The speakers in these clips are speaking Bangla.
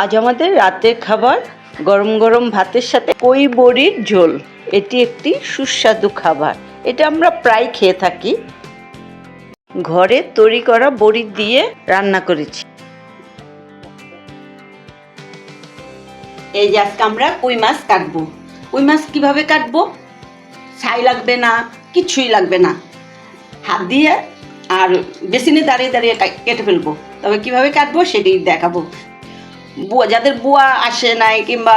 আজ আমাদের রাতের খাবার গরম গরম ভাতের সাথে কই বড়ির ঝোল। এটি একটি সুস্বাদু খাবার, এটা আমরা প্রায় খেয়ে থাকি। ঘরে তৈরি করা বড়ি দিয়ে রান্না করেছি। এই যে আজকে আমরা কই মাছ কাটবো। কই মাছ কিভাবে কাটবো? ছাই লাগবে না, কিছুই লাগবে না, হাত দিয়ে আর বেসিনে দাঁড়িয়ে দাঁড়িয়ে কেটে ফেলবো। তবে কিভাবে কাটবো সেটাই দেখাবো। বুয়া যাদের বুয়া আসে নাই কিংবা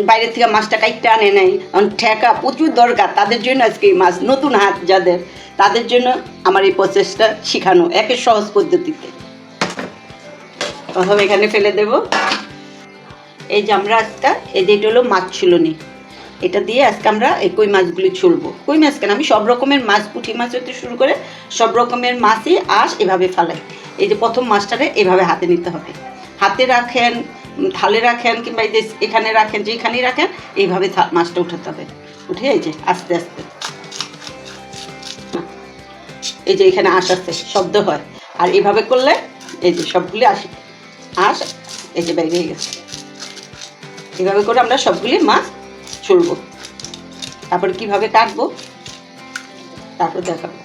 বাইরের থেকে মাছটা কাইটটা আনে নাই, ঠেকা প্রচুর দরকার, তাদের জন্য আজকে এই মাছ, নতুন হাত যাদের, তাদের জন্য আমার এই প্রসেসটা শেখানো একের সহজ পদ্ধতিতে। প্রথমে এখানে ফেলে দেব। এই যে আমরা আজকে এই যে এটা হলো মাছ ছুলনি, এটা দিয়ে আজকে আমরা এই কই মাছগুলি ছুলবো। কই মাছ কেন, আমি সব রকমের মাছ, পুঁটি মাছ হতে শুরু করে সব রকমের মাছই আঁশ এভাবে ফালাই। এই যে প্রথম মাছটারে এভাবে হাতে নিতে হবে, হাতে রাখেন, থালে রাখেন কিংবা এই যে এখানে রাখেন, যেখানেই রাখেন এইভাবে মাছটা উঠাতে হবে। উঠে এই যে আস্তে আস্তে, এই যে এখানে আঁশ আসছে, শব্দ হয়, আর এইভাবে করলে এই যে সবগুলি আঁশ এই যে বেরিয়ে গেছে। এইভাবে করে আমরা সবগুলি মাছ ছুলবো। তারপর কিভাবে কাটবো তারপর দেখাবো।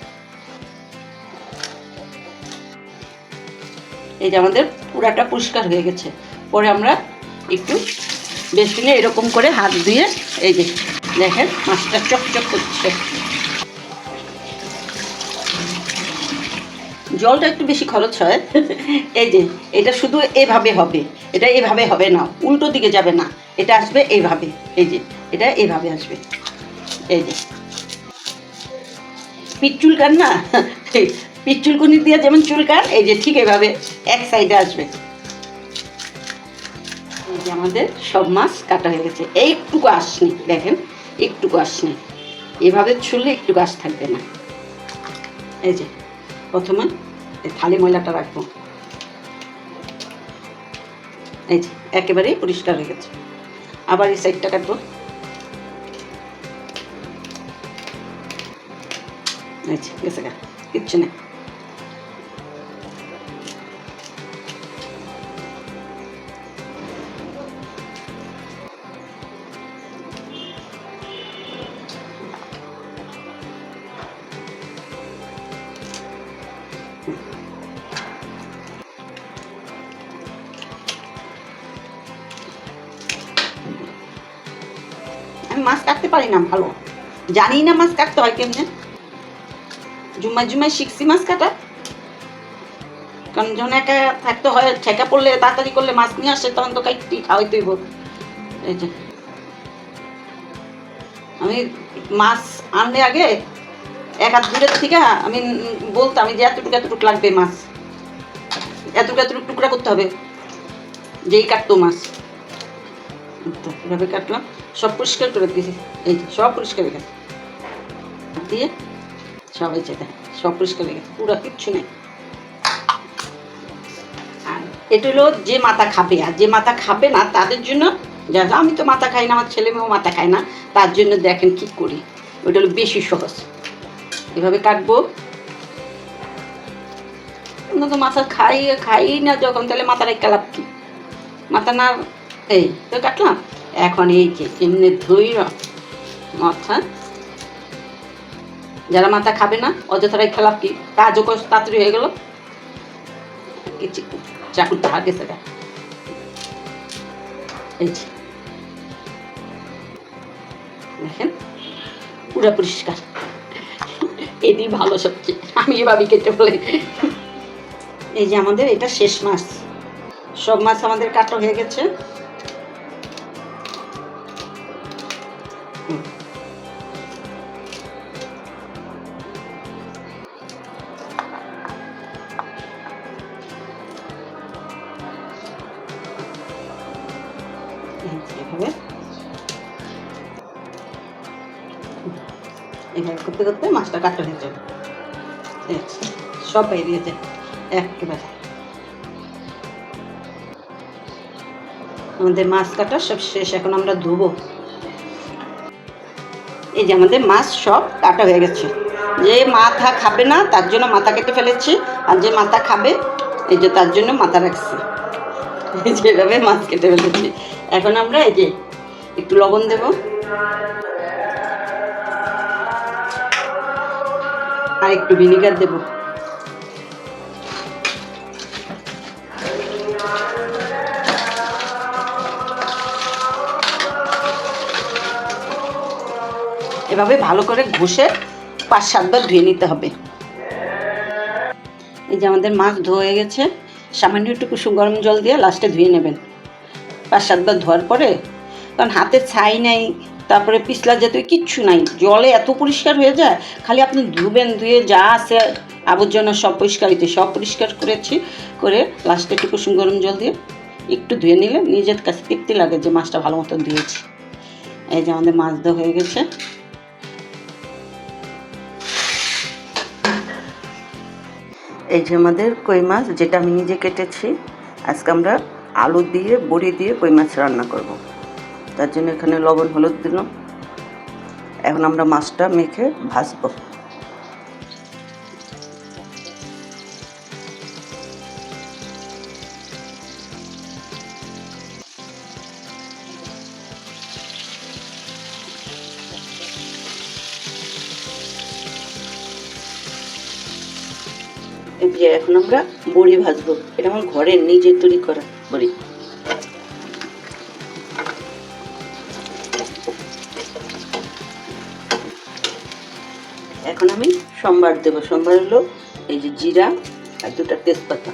এই যে আমাদের পুরাটা পরিষ্কার হয়ে গেছে। পরে আমরা একটু বেসিনে এরকম করে হাত দিয়ে এই যে দেখেন মাছটা চকচক করছে। জলটা একটু বেশি খরচ হয়। এই যে এটা শুধু এভাবে হবে, এটা এভাবে হবে না, উল্টো দিকে যাবে না, এটা আসবে এইভাবে। এই যে এটা এইভাবে আসবে, এই যে পিঠ চুলকান না, পিঠ চুলকুনি দিয়ে যেমন চুলকান, এই যে ঠিক এইভাবে এক সাইডে আসবে। এই যে আমাদের সব মাছ কাটা হয়ে গেছে। এইটুকু আসনি, দেখেন একটুকু আসনি, এভাবে ছুললে একটুকু আশ থাকবে না। এই যে প্রথমে এই থালি ময়লাটা রাখবো, এই যে একেবারেই পরিষ্কার হয়ে গেছে। আবার এই সাইডটা কাটবো, এই যে গেছে গা, কিচ্ছু নেই। আমি মাছ কাটতে পারি না ভালো, জানি না মাছ কাটতে হয় কেমনে। জুমায় শিখছি মাছ কাটা, কারণ যখন একা থাকতে হয়, ঠেকা পড়লে তাড়াতাড়ি করলে মাছ নিয়ে আসে, তখন তো কাইটি খাওয়াই তৈব। এই যে আমি মাছ আনলে আগে এক হাত দূরের থেকে আমি বলতাম যে এতটুকু এতটুকু লাগবে মাছ, এতটুকু এতটুকু টুকরা করতে হবে, যেই কাটতো মাছ। এভাবে কাটলাম, সব পরিষ্কার করে দিয়েছি। এই যে সব পরিষ্কার হয়ে গেছে দিয়ে, সব এই যে সব পরিষ্কার হয়ে গেছে, পুরো কিচ্ছু নেই। আর এটা হলো যে মাথা খাবে, আর যে মাথা খাবে না তাদের জন্য, যা আমি তো মাথা খাই না, আমার ছেলে মেয়েও মাথা খায় না, তার জন্য দেখেন কি করি, ওইটা হলো বেশি সহজ। এভাবে কাটবো। তো মাথা খাই না যখন, তাহলে মাথার একটা লাভ কি, মাথা না, এই তো কাটলাম। এখন এই যে এমনি ধৈর্য মাথা, যারা মাথা খাবে না অযথারাই খেলাপ কি, কাজও তাড়াতাড়ি হয়ে গেল। কিছু চাকুর ধার গেছে গা, এই যে দেখেন পুরো পরিষ্কার। এটি ভালো সবচেয়ে, আমি এভাবে কেটে ফেলে। এই যে আমাদের এটা শেষ মাছ, সব মাছ আমাদের কাটা হয়ে গেছে। এভাবে এভাবে করতে করতে মাছটা কাটা হয়ে যাবে, সব বেরিয়ে যায় একেবারে। আমাদের মাছ কাটা সব শেষ, এখন আমরা ধুবো। এই যে আমাদের মাছ সব কাটা হয়ে গেছে। যে মাথা খাবে না তার জন্য মাথা কেটে ফেলেছি, আর যে মাথা খাবে এই যে তার জন্য মাথা রাখছি। এই যে এভাবে মাছ কেটে ফেলেছি। এখন আমরা এই যে একটু লবণ দেব, আর একটু ভিনেগার দেব। এভাবে ভালো করে ঘষে 5-7 বার ধুয়ে নিতে হবে। এই যে আমাদের মাছ ধুয়ে গেছে, সামান্য একটু কুসুম গরম জল দিয়ে লাস্টে ধুয়ে নেবেন 5-7 বার ধোয়ার পরে। কারণ হাতে ছাই নাই, তারপরে পিছলা জাতীয় কিচ্ছু নাই, জলে এত পরিষ্কার হয়ে যায়। খালি আপনি ধুবেন, ধুয়ে যা আছে আবর্জনা সব পরিষ্কার হইতে সব পরিষ্কার করেছি, করে লাস্টে একটু কুসুম গরম জল দিয়ে একটু ধুয়ে নিলে নিজের কাছে তৃপ্তি লাগে যে মাছটা ভালো মতো ধুয়েছি। এই যে আমাদের মাছ ধোয়া হয়ে গেছে। এই যে আমাদের কই মাছ, যেটা আমি নিজে কেটেছি। আজকে আমরা আলু দিয়ে বড়ি দিয়ে কই মাছ রান্না করব। তার জন্য এখানে লবণ হলুদ দিলাম। এখন আমরা মাছটা মেখে ভাজবো। এই যে এখন আমরা বড়ি ভাজবো। এটা আমার ঘরের নিজের তৈরি করা বড়ি। এখন আমি সম্বার দেব। সম্বার হলো এই যে জিরা আর 2টা তেজপাতা,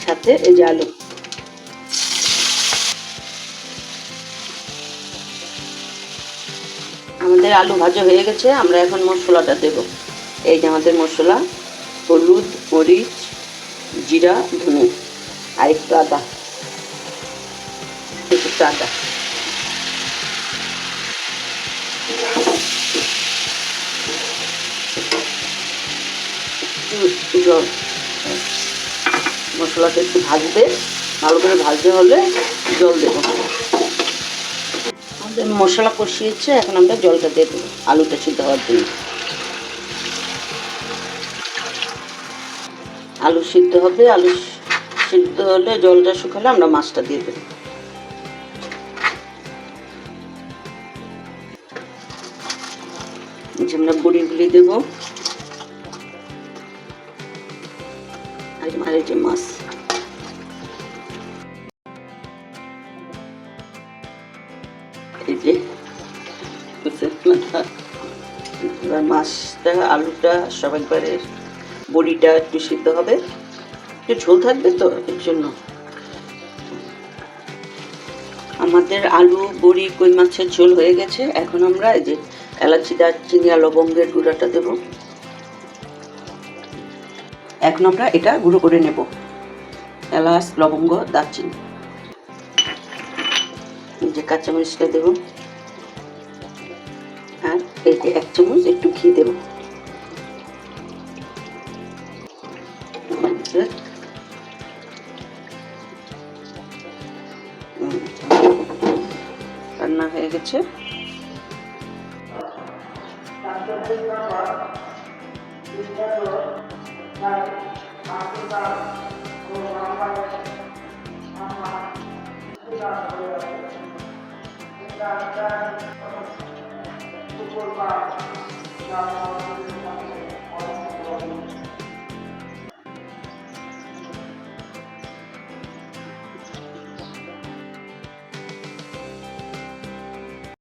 সাথে এই যে আলু। আমাদের আলু ভাজা হয়ে গেছে, আমরা এখন মশলাটা দেব। এই যে আমাদের মশলা: হলুদ, মরিচ, জিরা, ধনে, আর একটু আদা, একটু আদা। জল, মশলাটা একটু ভাজবে, ভালো করে ভাজতে হলে জল দেব। আমাদের মশলা কষিয়েছে, এখন আমরা জলটা দিয়ে দেবো আলুটা সিদ্ধ হওয়ার জন্য। আলু সিদ্ধ হবে, আলু সিদ্ধ হলে জলটা শুকালে আমরা মাছটা দিয়ে দেবো। আমরা বড়িগুলি দেবো, আর এই যে মাছ। এই যে এবার মাছটা, আলুটা সব একবারে, বড়িটা একটু সিদ্ধ হবে, একটু ঝোল থাকবে তো এর জন্য। আমাদের আলু, বড়ি, কই মাছের ঝোল হয়ে গেছে। এখন আমরা এই যে এলাচি, দারচিনি আর লবঙ্গের গুঁড়াটা দেব। এখন আমরা এটা গুঁড়ো করে নেব, এলাচ, লবঙ্গ, দারচিনি। এই যে কাঁচামরিচটা দেব, আর এই যে 1 চামচ একটু ঘি দেব। রান্না হয়ে গেছে।